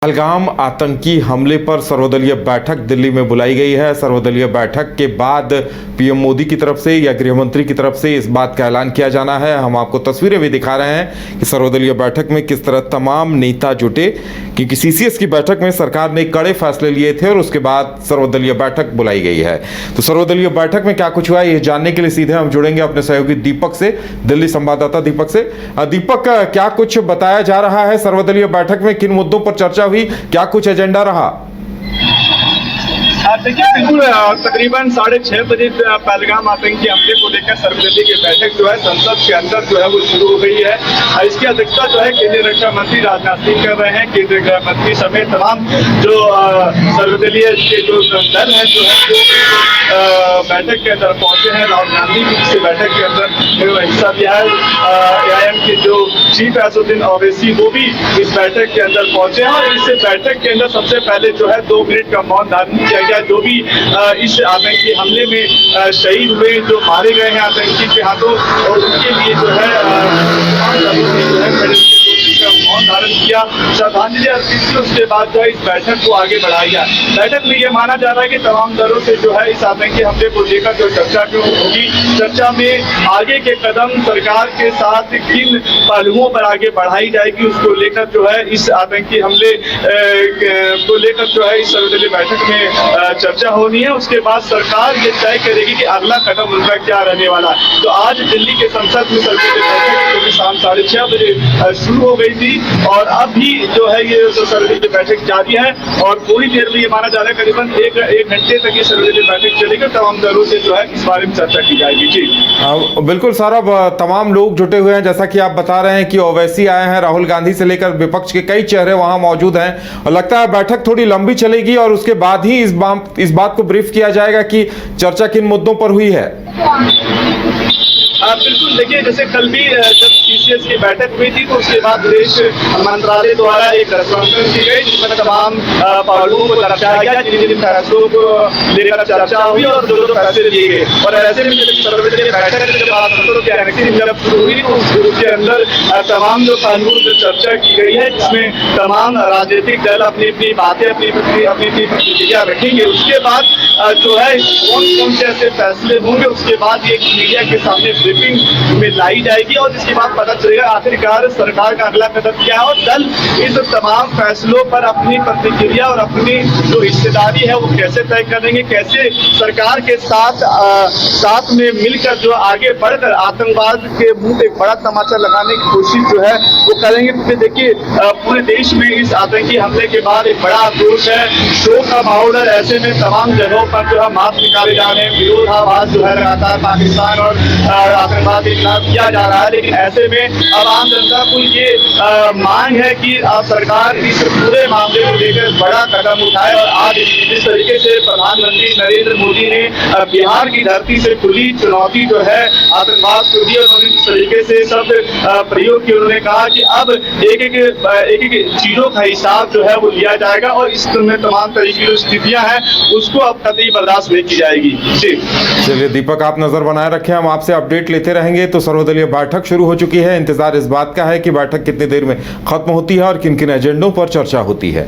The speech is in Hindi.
पहलगाम आतंकी हमले पर सर्वदलीय बैठक दिल्ली में बुलाई गई है। सर्वदलीय बैठक के बाद पीएम मोदी की तरफ से या गृह मंत्री की तरफ से इस बात का ऐलान किया जाना है। हम आपको तस्वीरें भी दिखा रहे हैं कि सर्वदलीय बैठक में किस तरह तमाम नेता जुटे, क्योंकि सीसीएस की बैठक में सरकार ने कड़े फैसले लिए थे और उसके बाद सर्वदलीय बैठक बुलाई गई है। तो सर्वदलीय बैठक में क्या कुछ हुआ ये जानने के लिए सीधे हम जुड़ेंगे अपने सहयोगी दीपक से, दिल्ली संवाददाता दीपक से। दीपक, क्या कुछ बताया जा रहा है सर्वदलीय बैठक में, किन मुद्दों पर चर्चा हुई, क्या कुछ एजेंडा रहा? देखिए, बिल्कुल तकरीबन 6:30 बजे पहलगाम आतंकी हमले को लेकर सर्वदलीय की बैठक जो है संसद के अंदर जो है वो शुरू हो गई है। इसकी अध्यक्षता जो है केंद्रीय रक्षा मंत्री राजनाथ सिंह कर रहे हैं। केंद्रीय गृह मंत्री समेत तमाम जो सर्वदलीय के जो दल है जो है बैठक के अंदर पहुंचे हैं। राहुल गांधी भी इस बैठक के अंदर हिस्सा लिया है। AIM के जो चीफ असदुद्दीन ओवैसी वो भी इस बैठक के अंदर पहुंचे हैं और इस बैठक के अंदर सबसे पहले जो है 2 मिनट का मौन धारण किया गया। जो भी इस आतंकी हमले में शहीद हुए, जो मारे गए हैं आतंकी के हाथों, और उनके लिए जो है मौन धारण किया, श्रद्धांजलि अर्पित की। उसके बाद जो है इस बैठक को आगे बढ़ाया गया। बैठक में यह माना जा रहा है कि तमाम दलों से जो है इस आतंकी हमले को लेकर जो चर्चा होगी, चर्चा में आगे के कदम सरकार के साथ किन पहलुओं पर आगे बढ़ाई जाएगी उसको लेकर जो है इस आतंकी हमले को लेकर जो है इस सर्वदलीय बैठक में चर्चा होनी है। उसके बाद सरकार ये तय करेगी कि अगला कदम उनका क्या रहने वाला है। तो आज दिल्ली के संसद में सर्वदलीय बैठक जो कि शाम 6:30 बजे शुरू हो गई थी और अब भी जो है ये सर्वदलीय बैठक जारी है और थोड़ी देर में ये माना जा रहा है करीबन एक घंटे तक ये सर्वदलीय बैठक चलेगी। तमाम दलों से जो है इस बारे में चर्चा की जाएगी। जी बिल्कुल सौरभ, तमाम लोग जुटे हुए हैं जैसा कि आप बता रहे हैं कि ओवैसी आए हैं, राहुल गांधी से लेकर विपक्ष के कई चेहरे वहां मौजूद हैं और लगता है बैठक थोड़ी लंबी चलेगी और उसके बाद ही इस बात को ब्रीफ किया जाएगा कि चर्चा किन मुद्दों पर हुई है। बिल्कुल, देखिए जैसे कल भी जब सीसीएस की बैठक हुई थी तो उसके बाद विदेश मंत्रालय द्वारा एक कॉन्फ्रेंस की गई जिसमें तमाम पहलुओं को दर्शाया गया, जिन फैसलों को लेकर चर्चा हुई और जो फैसले लिए गए। और ऐसे में सर्वदलीय बैठक जब शुरू हुई तो उसके अंदर तमाम जो पहलुओं पर चर्चा की गई है, जिसमें तमाम राजनीतिक दल अपनी अपनी बातें अपनी प्रतिक्रिया रखेंगे। उसके बाद जो है कौन से ऐसे फैसले होंगे उसके बाद ये मीडिया के सामने ब्रीफिंग में लाई जाएगी और इसके बाद पता चलेगा आखिरकार सरकार का अगला कदम क्या है और दल इस तमाम फैसलों पर अपनी प्रतिक्रिया और अपनी जो हिस्सेदारी है वो कैसे तय करेंगे, कैसे सरकार के साथ में मिलकर जो आगे बढ़कर आतंकवाद के मुंह एक बड़ा तमाचा लगाने की कोशिश जो है वो करेंगे। क्योंकि देखिए पूरे देश में इस आतंकी हमले के बाद एक बड़ा आक्रोश है, शोक का माहौल है। ऐसे में तमाम जगहों पर जो है मार्च निकाले जा रहे हैं, विरोधाभास जो है लगातार पाकिस्तान और आतंकवाद के खिलाफ किया जा रहा है। लेकिन ऐसे में अब आम जनता को ये मांग है कि अब सरकार इस पूरे मामले को लेकर बड़ा कदम उठाए और आज जिस तरीके से प्रधानमंत्री नरेंद्र मोदी ने बिहार की धरती से खुली चुनौती जो है आतंकवाद को दी, उन्होंने जिस तरीके से सब प्रयोग किए, उन्होंने कहा कि अब एक चीजों का हिसाब जो है वो लिया जाएगा और इसमें तमाम तरीके की जो स्थितियां हैं उसको अब कतई बर्दाश्त नहीं की जाएगी। जी चलिए दीपक, आप नजर बनाए रखें, हम आपसे अपडेट लेते रहेंगे। तो सर्वदलीय बैठक शुरू हो चुकी है, इंतजार इस बात का है कि बैठक कितनी देर में खत्म होती है और किन किन एजेंडों पर चर्चा होती है।